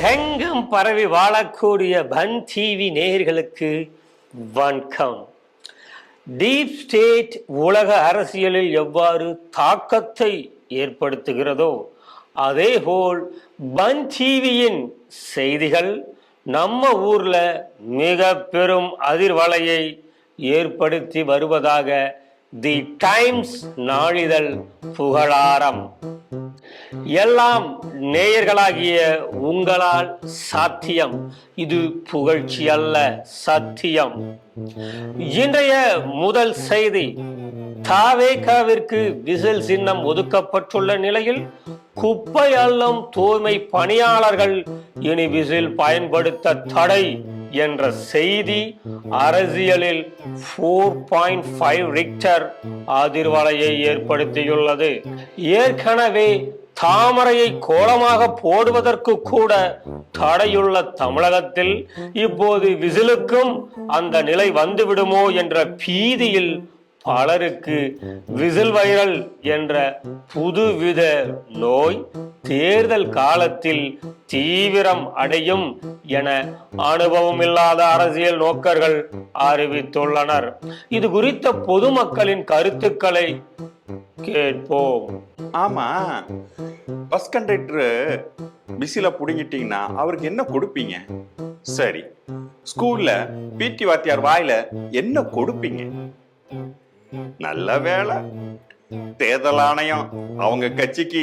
உலகெங்கும் பரவி வாழக்கூடிய பன் டிவி நேயர்களுக்கு வணக்கம். டீப் ஸ்டேட் உலக அரசியலில் எவ்வாறு தாக்கத்தை ஏற்படுத்துகிறதோ அதேபோல் பன் டிவியின் செய்திகள் நம்ம ஊர்ல மிக பெரும் அதிர்வலையை ஏற்படுத்தி வருவதாக தி டைம்ஸ் நாளிதழ் புகழாரம். எல்லாம் நேயர்களாகிய உங்களால் சாத்தியம். இது புகழ்ச்சி அல்ல, சத்தியம். இன்றைய முதல் செய்தி, தாவேகாவிற்கு விசில் சின்னம் ஒதுக்கப்பட்டுள்ள நிலையில் குப்பை அள்ளும் தூய்மை பணியாளர்கள் இனி விசில் பயன்படுத்த தடை என்ற செய்தி அரசியலில் 4.5 ரிக்டர் அதிர்வலையை ஏற்படுத்தியுள்ளது. ஏற்கனவே தாமரையை கோலமாக போடுவதற்கு கூட தடையுள்ள தமிழகத்தில் இப்போது விசிலுக்கும் அந்த நிலை வந்துவிடுமோ என்ற பீதியில் பலருக்கு விசில் வைரல் என்ற புதுவித நோய் தேர்தல் காலத்தில் தீவிரம் அடையும் என அனுபவம் இல்லாத அரசியல் நோக்கர்கள் அறிவித்துள்ளனர். இது குறித்த பொதுமக்களின் கருத்துக்களை கேட்போம். ஆமா, பஸ் கண்டக்டர் விசில புடுங்கிட்டீங்கன்னா அவருக்கு என்ன கொடுப்பீங்க? சரி, ஸ்கூல்ல பிடி வாத்தியார் வாயில என்ன கொடுப்பீங்க? நல்ல வேலை, தேர்தல் ஆணையம் அவங்க கட்சிக்கு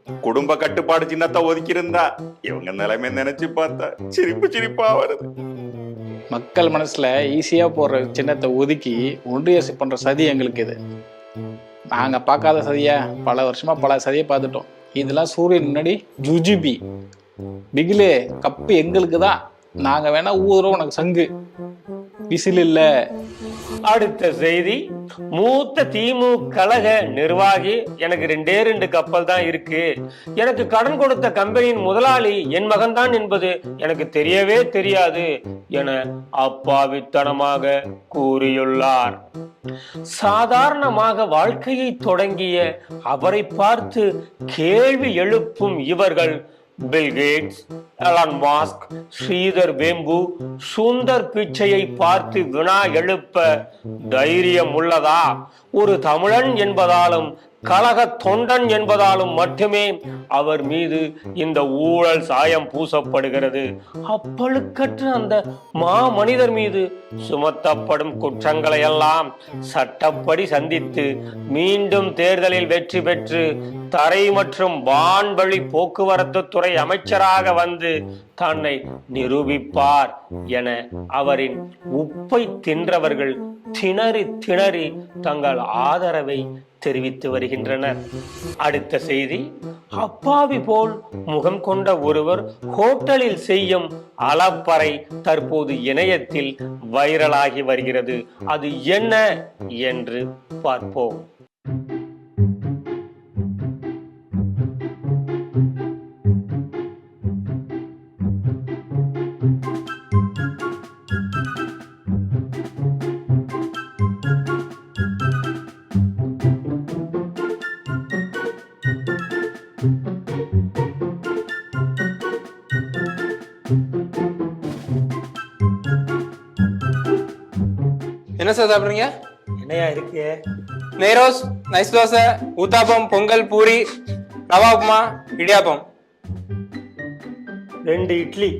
குடும்ப கட்டுப்பாடு சின்னத்தை ஒதுக்கி இருந்தா இவங்க நிலைமை நினைச்சு பார்த்தா சிரிப்பா வருது. மக்கள் மனசுல ஈஸியா போடுற சின்னத்தை ஒதுக்கி ஒன்றிய பண்ற சதி எங்களுக்கு இது. நாங்க பார்க்காத சதியா பல வருஷமா பல சதியை பார்த்துட்டோம். இதெல்லாம் சூரியன் முன்னாடி ஜுஜிபி. பிகிலே கப்பு எங்களுக்கு தான், நாங்க வேணா ஊதுறோம் உனக்கு சங்கு, விசில் இல்ல. அடுத்த செய்தி, மூத்த திமுக கழக நிர்வாகி, எனக்கு 2 கப்பல் தான் இருக்கு, எனக்கு கடன் கொடுத்த கம்பெனியின் முதலாளி என் மகன் தான் என்பது எனக்கு தெரியவே தெரியாது என அப்பாவித்தனமாக கூறியுள்ளார். சாதாரணமாக வாழ்க்கையை தொடங்கிய அவரை பார்த்து கேள்வி எழுப்பும் இவர்கள் Bill Gates, Elon Musk, Sridhar Vembu, Sundar பிச்சையை பார்த்து வினா எழுப்ப தைரியம் உள்ளதா? ஒரு தமிழன் என்பதாலும் கழக தொண்டன் என்பதாலும் மட்டுமே அவர் மீது இந்த ஊழல் சாயம் பூசப்படுகிறது. அப்பழுக்கற்ற அந்த மனிதர் மீது சுமத்தப்படும் குற்றங்களை எல்லாம் சட்டப்படி சந்தித்து மீண்டும் தேர்தலில் வெற்றி பெற்று தரை மற்றும் வான்வழி போக்குவரத்து துறை அமைச்சராக வந்து தன்னை நிரூபிப்பார் என அவரின் உப்பை தின்றவர்கள் திணறி தங்கள் ஆதரவை தெரிவித்து வருகின்றனர். அடுத்த செய்தி, அப்பாவி போல் முகம் கொண்ட ஒருவர் ஹோட்டலில் செய்யும் அலப்பறை தற்போது இணையத்தில் வைரலாகி வருகிறது. அது என்ன என்று பார்ப்போம். என்ன சார் சாப்பிடுறீங்க? என்னையா இருக்கு? நெய் rose, nice dosa, uttapam, Pongal, puri, rava upma, idiyappam. 2 idli.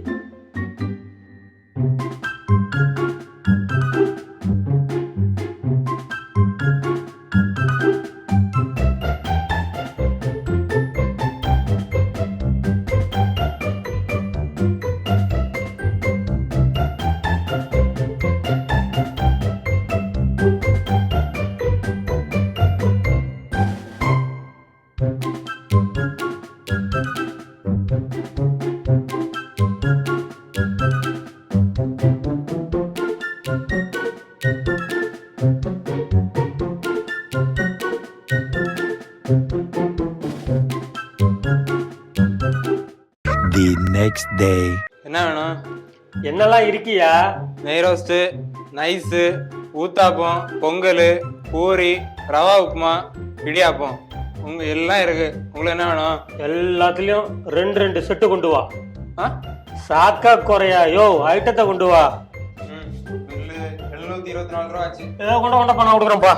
The next day. என்ன வேணும்? என்னெல்லாம் இருக்கியா? நெய் ரோஸ்ட்டு, நைஸு, ஊத்தாப்பம், பொங்கல், பூரி, ரவா உப்புமா, இடியாப்பம். எல்லாம் இருக்கு. உங்களுக்கு என்ன வேணும்? எல்லாத்துலயும் 2 செட்டு கொண்டு வா. சாக்கா குறையா? யோ ஐட்டத்தை கொண்டு வா. பில்லு 724 ரூபா ஆச்சு. கொண்ட பணம் கொடுக்குறேன்ப்பா.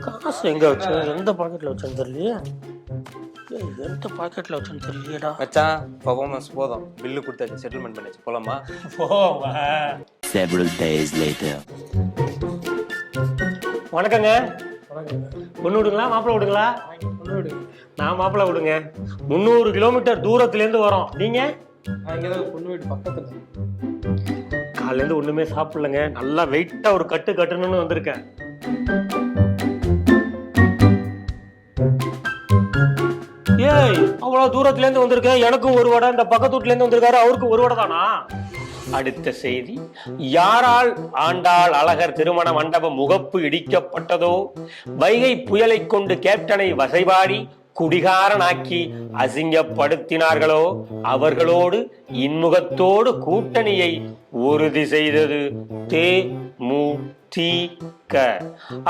காசு எங்க வச்சு? எந்த பாக்கெட்ல வச்சேன்னு தெரியலையே. எந்த பாக்கெட்ல வச்சேன்னு தெரியலையடா. மச்சான் பர்ஃபார்மன்ஸ் போதும், பில்லு கொடுத்தாச்சு, செட்டில்மெண்ட் பண்ணிச்சு, போலாமா? போவா. Several days later. வணக்கங்க. பொண்ணு விடுங்களா மாப்பிள்ள விடுங்களா? நான் மாப்பிள்ள விடுங்க. 300 கிலோமீட்டர் தூரத்துல இருந்து வரோம். நீங்க? பொண்ணு வீடு பக்கத்துல. காலையில இருந்து ஒண்ணுமே சாப்பிடலங்க. நல்லா வெயிட்டா ஒரு கட்டு கட்டணும்னு வந்திருக்கேன். ஏய், அவ்வளவு தூரத்துல இருந்து வந்திருக்கேன். எனக்கும் ஒரு வடை, இந்த பக்கத்து வீட்டுல இருந்து வந்திருக்காரு, அவருக்கு ஒரு வடை தானா? அடுத்த செய்தி. யாரால் ஆண்டாள் அழகர் திருமண மண்டப முகப்பு இடிக்கப்பட்டதோ, வைகை புயலை கொண்டு கேப்டனை வசைபாடி குடிகாரனாக்கி அசிங்கப்படுத்தினார்களோ அவர்களோடு இன்முகத்தோடு கூட்டணியை உறுதி செய்தது தேமுதிக.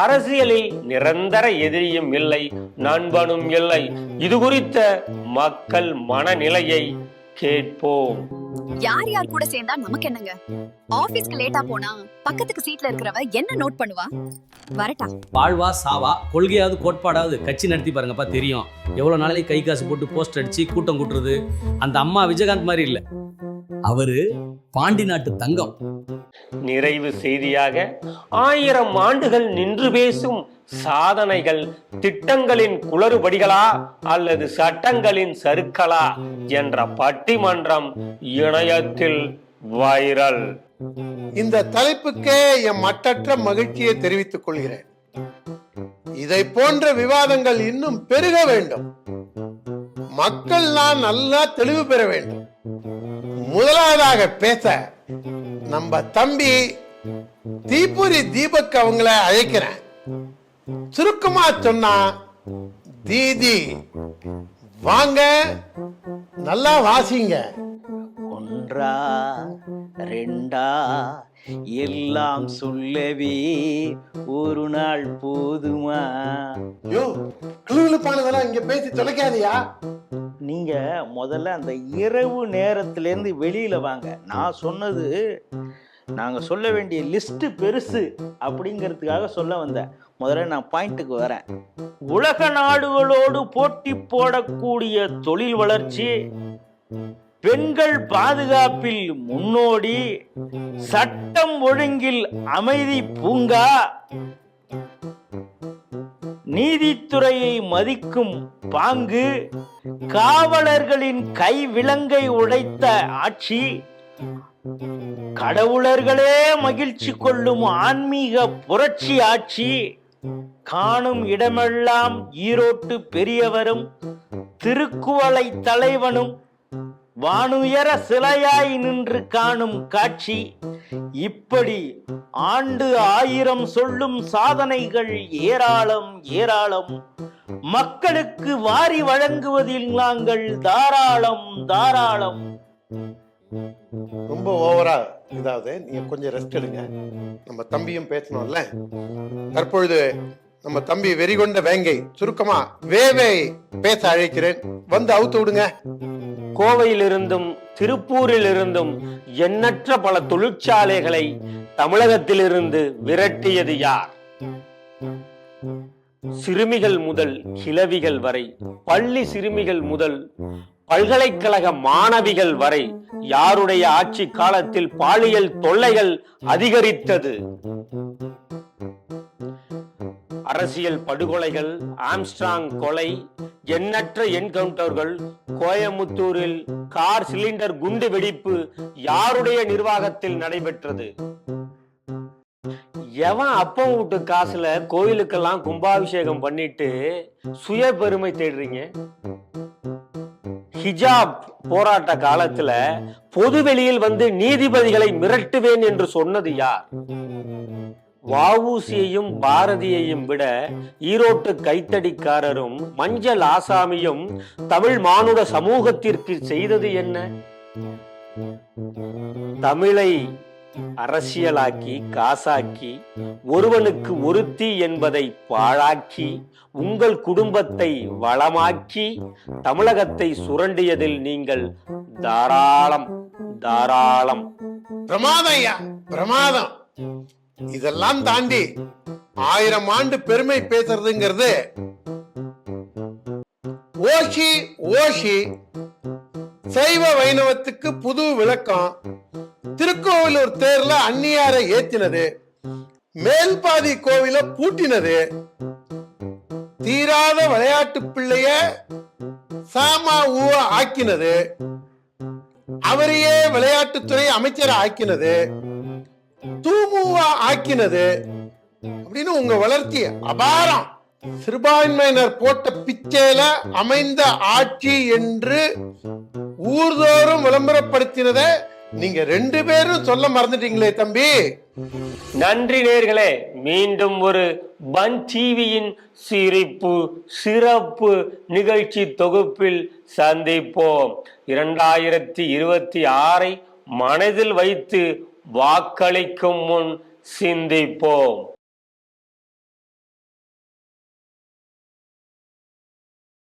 அரசியலில் நிரந்தர எதிரியும் இல்லை, நண்பனும் இல்லை. இது குறித்த மக்கள் மனநிலையை கேட்போம். யார் யார் கூட சேர்ந்தா நமக்கு என்னங்க? ஆபீஸ்க்கு லேட்டா போனா பக்கத்துக்கு சீட்ல இருக்கிறவ என்ன நோட் பண்ணுவா? வரட்டா. வாழ்வா சாவா, கொள்கையாவது கோட்பாடாவது கட்சி நடத்தி பாருங்கப்பா, தெரியும். எவ்வளவு நாளைக்கு கை காசு போட்டு போஸ்ட் அடிச்சு கூட்டம் கூட்டுறது. அந்த அம்மா விஜயகாந்த் மாதிரி இல்ல, அவரு பாண்டி நாட்டு தங்கம். நிறைவு செய்தியாக, 1000 ஆண்டுகள் நின்று பேசும் சாதனைகள் திட்டங்களின் குளறுபடிகளா அல்லது சட்டங்களின் சறுக்கலா என்ற பட்டிமன்றம் இணையத்தில் வைரல். இந்த தலைப்புக்கே என் மட்டற்ற மகிழ்ச்சியை தெரிவித்துக் கொள்கிறேன். இதை போன்ற விவாதங்கள் இன்னும் பெருக வேண்டும். மக்கள் நல்லா தெளிவு பெற வேண்டும். முதலாவதாக பேச நம்ம தம்பி தீபுரி தீபக் அவங்கள அழைக்கிறேன். சுருக்கமா சொன்னா, தீதி வாங்க, நல்லா வாசிங்க. ஒன்றா ரெண்டா எல்லாம் சொல்லவே ஒரு நாள் போதுமா? யோ, கிளுகிளுப்பானதெல்லாம் இங்க பேசி தொலைக்காதியா? நீங்க முதல்ல அந்த இரவு நேரத்திலேருந்து வெளியில வாங்க. நான் சொன்னது, நாங்க சொல்ல வேண்டிய லிஸ்ட் பெருசு அப்படிங்கிறதுக்காக சொல்ல வந்தேன். முதல்ல நான் பாயிண்ட்டுக்கு வரேன். உலக நாடுகளோடு போட்டி போடக்கூடிய தொழில் வளர்ச்சி, பெண்கள் பாதுகாப்பில் முன்னோடி, சட்டம் ஒழுங்கில் அமைதி பூங்கா, நீதித்துறையை மதிக்கும் பாங்கு, காவலர்களின் கை விலங்கை உடைத்த ஆட்சி, கடவுளர்களே மகிழ்ச்சி கொள்ளும் ஆன்மீக புரட்சி ஆட்சி, காணும் இடமெல்லாம் ஈரோட்டு பெரியவரும் திருக்குவளை தலைவனும் வானுயர சிலையாய் நின்று காணும் காட்சி, இப்படி ஆண்டு 1000 சொல்லும் சாதனைகள் ஏராளம் ஏராளம். மக்களுக்கு வாரி வழங்குவதில் நாங்கள் தாராளம் தாராளம். ரொம்ப ஓவரா இதாவது நீங்க கொஞ்சம் ரெஸ்ட் எடுங்க. நம்ம தம்பியும் பேசணும்ல. தற்பொழுது நம்ம தம்பி வெறிகொண்ட வேங்கை சுருக்கமா வேவை பேச அழைக்கிறேன். வந்து அவுத்து விடுங்க. கோவையிலிருந்தும் திருப்பூரிலிருந்தும் எண்ணற்ற பல தொழிற்சாலைகளை தமிழகத்திலிருந்து விரட்டியது யார்? சிறுமிகள் முதல் கிழவிகள் வரை, பள்ளி சிறுமிகள் முதல் பல்கலைக்கழக மாணவிகள் வரை யாருடைய ஆட்சி காலத்தில் பாலியல் தொல்லைகள் அதிகரித்தது? அரசியல் படுகொலைகள், ஆம்ஸ்ட்ராங் கொலை, எண்ணற்ற என்கவுண்டர்கள், கோயமுத்தூரில் கார் சிலிண்டர் குண்டு வெடிப்பு யாருடைய நிர்வாகத்தில் நடைபெற்றது? எவன் அப்ப வீட்டு காசுல கோயிலுக்கெல்லாம் கும்பாபிஷேகம் பண்ணிட்டு சுய பெருமை தேடுறீங்க? ஹிஜாப் போராட்ட காலத்துல பொதுவெளியில் வந்து நீதிபதிகளை மிரட்டுவேன் என்று சொன்னது யார்? வஉசியையும் பாரதியையும் விட ஈரோட்டு கைத்தடிக்காரரும் மஞ்சள் ஆசாமியும் தமிழ் மானுட சமூகத்திற்கு செய்தது என்ன? தமிழை அரசியலாக்கி காசாக்கி ஒருவனுக்கு ஒருத்தி என்பதை பாழாக்கி உங்கள் குடும்பத்தை வளமாக்கி தமிழகத்தை சுரண்டியதில் நீங்கள் தாராளம் தாராளம். பிரமாதம் ஐயா, பிரமாதம். இதெல்லாம் தாண்டி 1000 ஆண்டு பெருமை பேசுறதுங்கிறது ஓஷி ஓஷி சைவ வைணவத்துக்கு புது விளக்கம், திருக்கோவிலூர் தேர்ல அந்நியாரை ஏத்தினது, மேல்பாதி கோவில பூட்டினது, தீராத விளையாட்டு பிள்ளைய சாமா ஊவ ஆக்கினது, அவரையே விளையாட்டுத்துறை அமைச்சரை ஆக்கினது, தூமுவா ஆக்கினது அப்படின்னு உங்க வளர்ச்சி அபாரம். சிறுபான்மையினர் போட்ட பிச்சையில அமைந்த ஆட்சி என்று ஊர்தோறும் விளம்பரப்படுத்தினதை நீங்க 2 பேரும் சொல்ல மறந்துட்டீங்களே தம்பி. நன்றி நேர்களே. மீண்டும் ஒரு பன் டிவியின் சிரிப்பு சிறப்பு நிகழ்ச்சி தொகுப்பில் சந்திப்போம். 2026 மனதில் வைத்து வாக்களிக்கும் முன் சிந்திப்போம்.